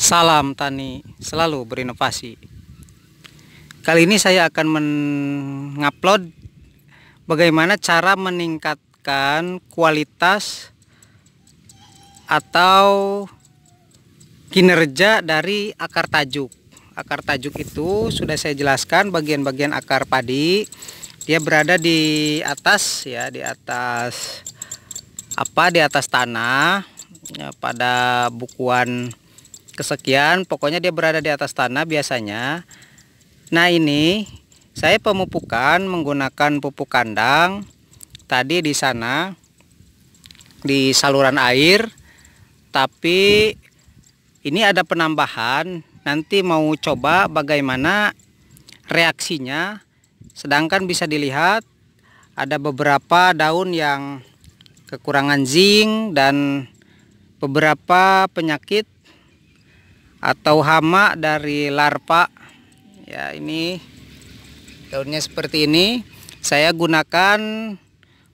Salam tani selalu berinovasi. Kali ini saya akan mengupload bagaimana cara meningkatkan kualitas atau kinerja dari akar tajuk. Akar tajuk itu sudah saya jelaskan bagian-bagian akar padi. Dia berada di atas ya, di atas tanah ya, pada bukuan kesekian, pokoknya dia berada di atas tanah biasanya. Nah, ini saya pemupukan menggunakan pupuk kandang. Tadi di sana di saluran air, tapi ini ada penambahan. Nanti mau coba bagaimana reaksinya. Sedangkan bisa dilihat ada beberapa daun yang kekurangan zinc dan beberapa penyakit atau hama dari larva ya. Ini daunnya seperti ini. Saya gunakan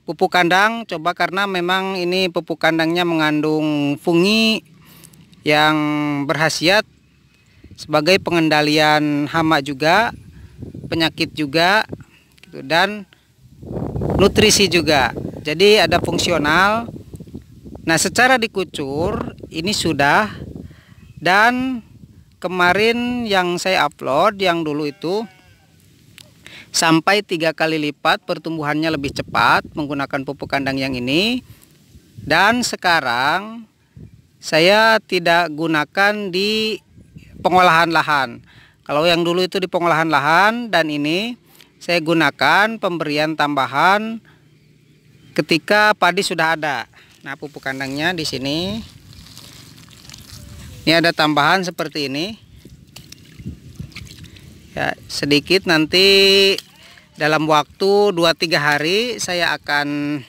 pupuk kandang coba karena memang ini pupuk kandangnya mengandung fungi yang berkhasiat sebagai pengendalian hama juga, penyakit juga gitu, dan nutrisi juga. Jadi ada fungsional. Nah, secara dikucur ini sudah. Dan kemarin yang saya upload yang dulu itu sampai 3 kali lipat pertumbuhannya lebih cepat menggunakan pupuk kandang yang ini. Dan sekarang saya tidak gunakan di pengolahan lahan. Kalau yang dulu itu di pengolahan lahan, dan ini saya gunakan pemberian tambahan ketika padi sudah ada. Nah, pupuk kandangnya di sini. Ini ada tambahan seperti ini ya, sedikit. Nanti dalam waktu 2-3 hari saya akan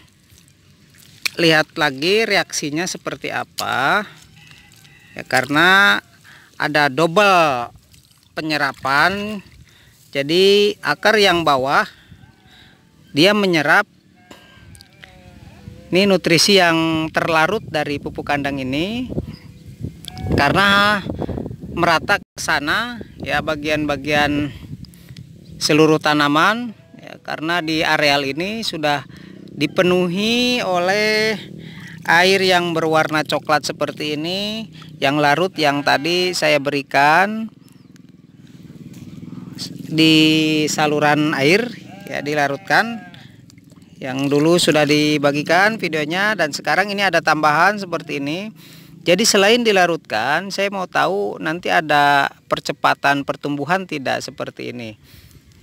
lihat lagi reaksinya seperti apa ya, karena ada double penyerapan. Jadi akar yang bawah dia menyerap ini nutrisi yang terlarut dari pupuk kandang ini, karena merata ke sana ya, bagian-bagian seluruh tanaman ya, karena di areal ini sudah dipenuhi oleh air yang berwarna coklat seperti ini, yang larut, yang tadi saya berikan di saluran air ya, dilarutkan. Yang dulu sudah dibagikan videonya, dan sekarang ini ada tambahan seperti ini. Jadi selain dilarutkan, saya mau tahu nanti ada percepatan pertumbuhan tidak seperti ini.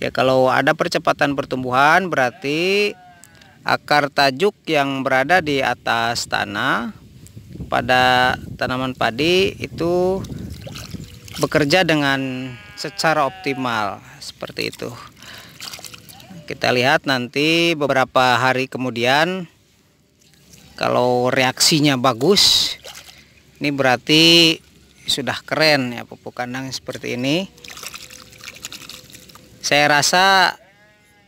Ya, kalau ada percepatan pertumbuhan berarti akar tajuk yang berada di atas tanah pada tanaman padi itu bekerja dengan secara optimal seperti itu. Kita lihat nanti beberapa hari kemudian, kalau reaksinya bagus, ini berarti sudah keren ya pupuk kandang seperti ini. Saya rasa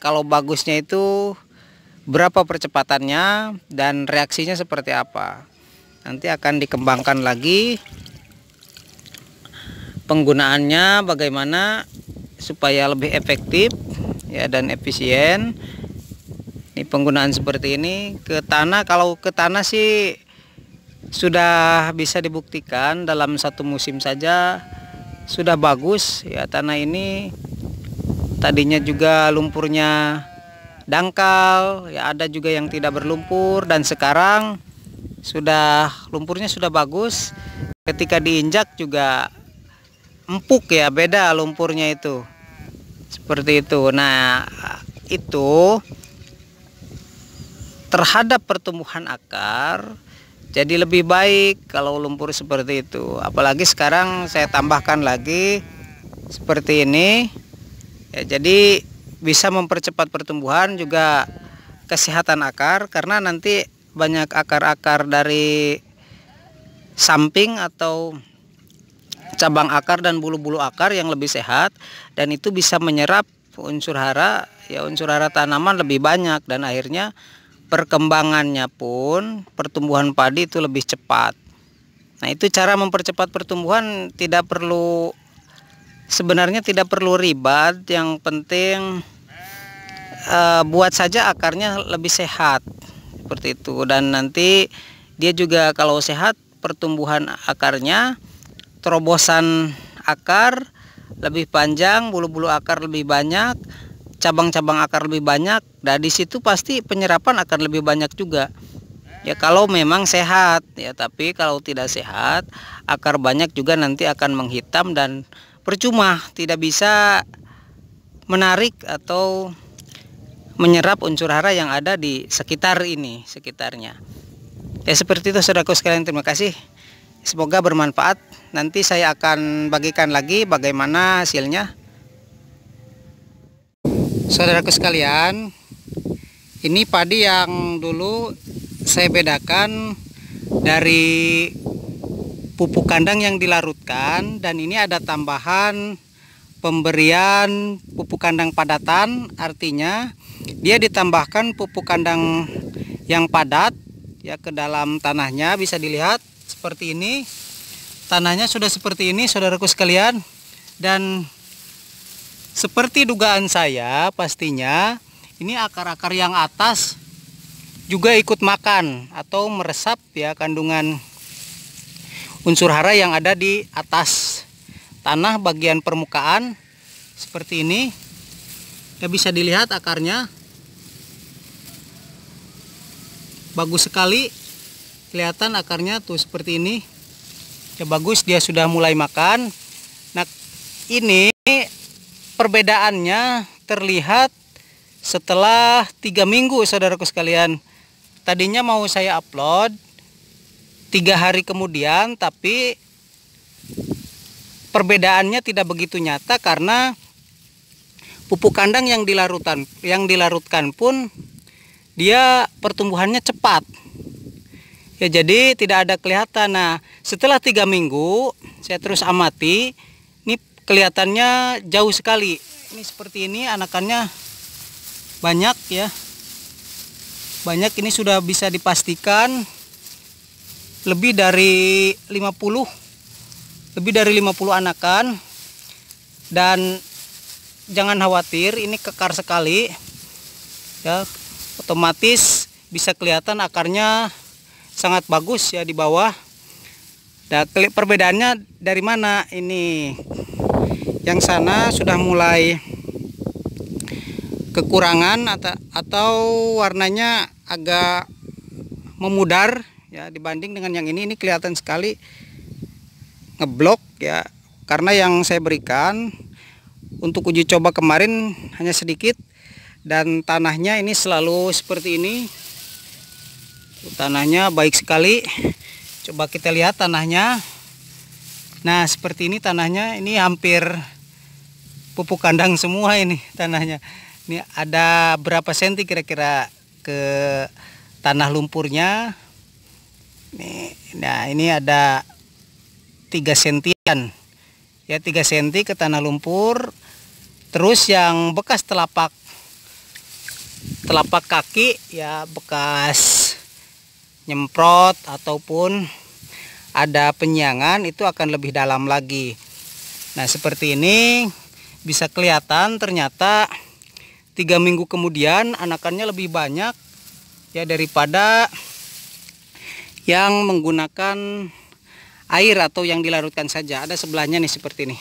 kalau bagusnya itu berapa percepatannya dan reaksinya seperti apa. Nanti akan dikembangkan lagi penggunaannya bagaimana supaya lebih efektif ya dan efisien. Ini penggunaan seperti ini ke tanah. Kalau ke tanah sih sudah bisa dibuktikan dalam satu musim saja sudah bagus ya. Tanah ini tadinya juga lumpurnya dangkal ya, ada juga yang tidak berlumpur, dan sekarang sudah lumpurnya sudah bagus. Ketika diinjak juga empuk ya, beda lumpurnya itu seperti itu. Nah, itu terhadap pertumbuhan akar jadi lebih baik kalau lumpur seperti itu. Apalagi sekarang saya tambahkan lagi seperti ini ya, jadi bisa mempercepat pertumbuhan juga kesehatan akar, karena nanti banyak akar-akar dari samping atau cabang akar dan bulu-bulu akar yang lebih sehat, dan itu bisa menyerap unsur hara ya, unsur hara tanaman lebih banyak, dan akhirnya perkembangannya pun pertumbuhan padi itu lebih cepat. Nah, itu cara mempercepat pertumbuhan, sebenarnya tidak perlu ribet, yang penting buat saja akarnya lebih sehat seperti itu. Dan nanti dia juga kalau sehat, pertumbuhan akarnya, terobosan akar lebih panjang, bulu-bulu akar lebih banyak, cabang-cabang akar lebih banyak. Dan di situ pasti penyerapan akan lebih banyak juga. Ya kalau memang sehat ya, tapi kalau tidak sehat, akar banyak juga nanti akan menghitam dan percuma, tidak bisa menarik atau menyerap unsur hara yang ada di sekitarnya. Ya seperti itu saudaraku sekalian, terima kasih. Semoga bermanfaat. Nanti saya akan bagikan lagi bagaimana hasilnya. Saudaraku sekalian, ini padi yang dulu saya bedakan dari pupuk kandang yang dilarutkan, dan ini ada tambahan pemberian pupuk kandang padatan. Artinya dia ditambahkan pupuk kandang yang padat ya ke dalam tanahnya. Bisa dilihat seperti ini, tanahnya sudah seperti ini saudaraku sekalian. Dan seperti dugaan saya, pastinya ini akar-akar yang atas juga ikut makan atau meresap ya kandungan unsur hara yang ada di atas tanah bagian permukaan seperti ini. Ya bisa dilihat akarnya bagus sekali, kelihatan akarnya tuh seperti ini. Ya bagus, dia sudah mulai makan. Nah, ini perbedaannya terlihat setelah 3 minggu saudaraku sekalian. Tadinya mau saya upload 3 hari kemudian, tapi perbedaannya tidak begitu nyata karena pupuk kandang yang dilarutkan pun dia pertumbuhannya cepat. Ya jadi tidak ada kelihatan. Nah, setelah 3 minggu saya terus amati, ini kelihatannya jauh sekali. Ini seperti ini, anakannya banyak ya. Banyak, ini sudah bisa dipastikan lebih dari 50 anakan. Dan jangan khawatir, ini kekar sekali ya, otomatis bisa kelihatan akarnya sangat bagus ya di bawah. Dan perbedaannya dari mana? Ini yang sana sudah mulai kekurangan atau warnanya agak memudar ya dibanding dengan yang ini kelihatan sekali ngeblok ya, karena yang saya berikan untuk uji coba kemarin hanya sedikit. Dan tanahnya ini selalu seperti ini, tanahnya baik sekali. Coba kita lihat tanahnya. Nah seperti ini tanahnya, ini hampir pupuk kandang semua ini tanahnya. Ini ada berapa senti kira-kira ke tanah lumpurnya. Nah ini ada 3 sentian ya, 3 senti ke tanah lumpur. Terus yang bekas telapak kaki ya, bekas nyemprot ataupun ada penyiangan, itu akan lebih dalam lagi. Nah seperti ini bisa kelihatan ternyata 3 minggu kemudian anakannya lebih banyak ya daripada yang menggunakan air atau yang dilarutkan saja. Ada sebelahnya nih seperti ini.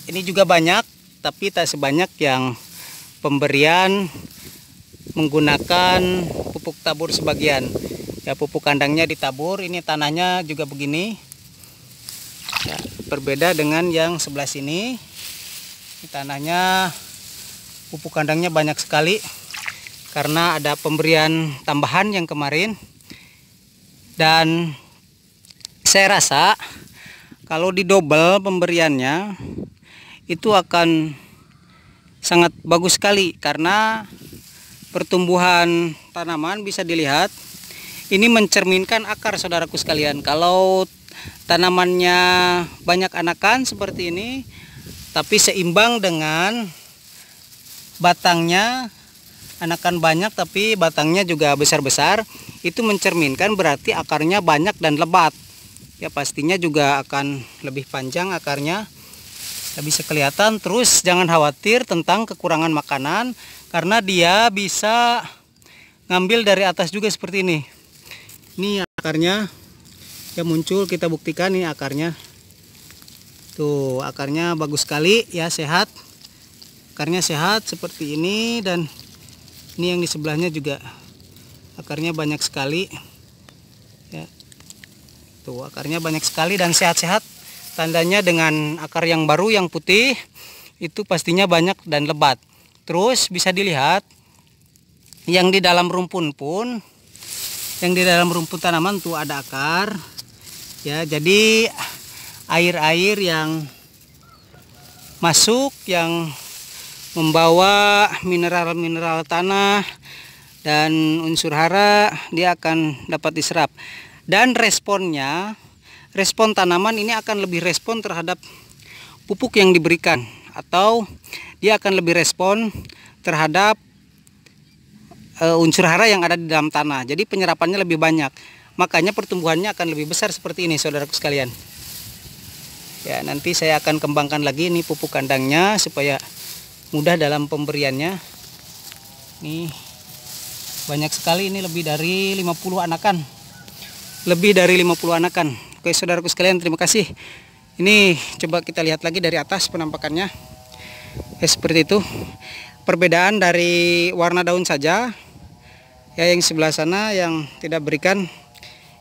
Ini juga banyak, tapi tak sebanyak yang pemberian menggunakan pupuk tabur sebagian. Ya pupuk kandangnya ditabur, ini tanahnya juga begini. Ya, berbeda dengan yang sebelah sini. Ini tanahnya pupuk kandangnya banyak sekali karena ada pemberian tambahan yang kemarin. Dan saya rasa kalau didobel pemberiannya itu akan sangat bagus sekali, karena pertumbuhan tanaman bisa dilihat ini mencerminkan akar saudaraku sekalian. Kalau tanamannya banyak anakan seperti ini tapi seimbang dengan batangnya, anakan banyak tapi batangnya juga besar-besar, itu mencerminkan berarti akarnya banyak dan lebat. Ya pastinya juga akan lebih panjang akarnya. Ya, bisa kelihatan. Terus jangan khawatir tentang kekurangan makanan, karena dia bisa ngambil dari atas juga seperti ini. Ini akarnya ya muncul, kita buktikan nih akarnya. Tuh, akarnya bagus sekali ya, sehat. Akarnya sehat seperti ini, dan ini yang di sebelahnya juga akarnya banyak sekali. Ya. Tuh, akarnya banyak sekali dan sehat-sehat. Tandanya dengan akar yang baru yang putih itu pastinya banyak dan lebat. Terus bisa dilihat yang di dalam rumpun pun, yang di dalam rumpun tanaman tuh ada akar. Ya, jadi air-air yang masuk yang membawa mineral-mineral tanah dan unsur hara, dia akan dapat diserap. Dan responnya, respon tanaman ini akan lebih respon terhadap pupuk yang diberikan, atau dia akan lebih respon terhadap unsur hara yang ada di dalam tanah. Jadi penyerapannya lebih banyak, makanya pertumbuhannya akan lebih besar seperti ini, saudaraku sekalian. Ya, nanti saya akan kembangkan lagi ini pupuk kandangnya supaya mudah dalam pemberiannya. Nih banyak sekali, ini lebih dari 50 anakan. Lebih dari 50 anakan. Oke saudaraku sekalian, terima kasih. Ini coba kita lihat lagi dari atas penampakannya. Seperti itu. Perbedaan dari warna daun saja. Ya, yang sebelah sana yang tidak berikan,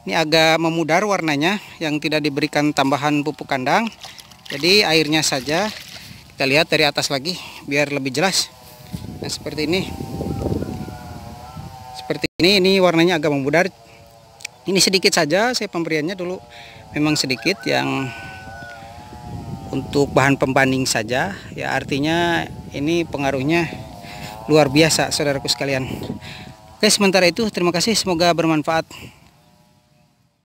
ini agak memudar warnanya, yang tidak diberikan tambahan pupuk kandang. Jadi airnya saja. Kita lihat dari atas lagi biar lebih jelas. Nah, seperti ini. Seperti ini warnanya agak memudar. Ini sedikit saja saya pemberiannya dulu. Memang sedikit, yang untuk bahan pembanding saja. Ya, artinya ini pengaruhnya luar biasa saudaraku sekalian. Oke, sementara itu terima kasih, semoga bermanfaat.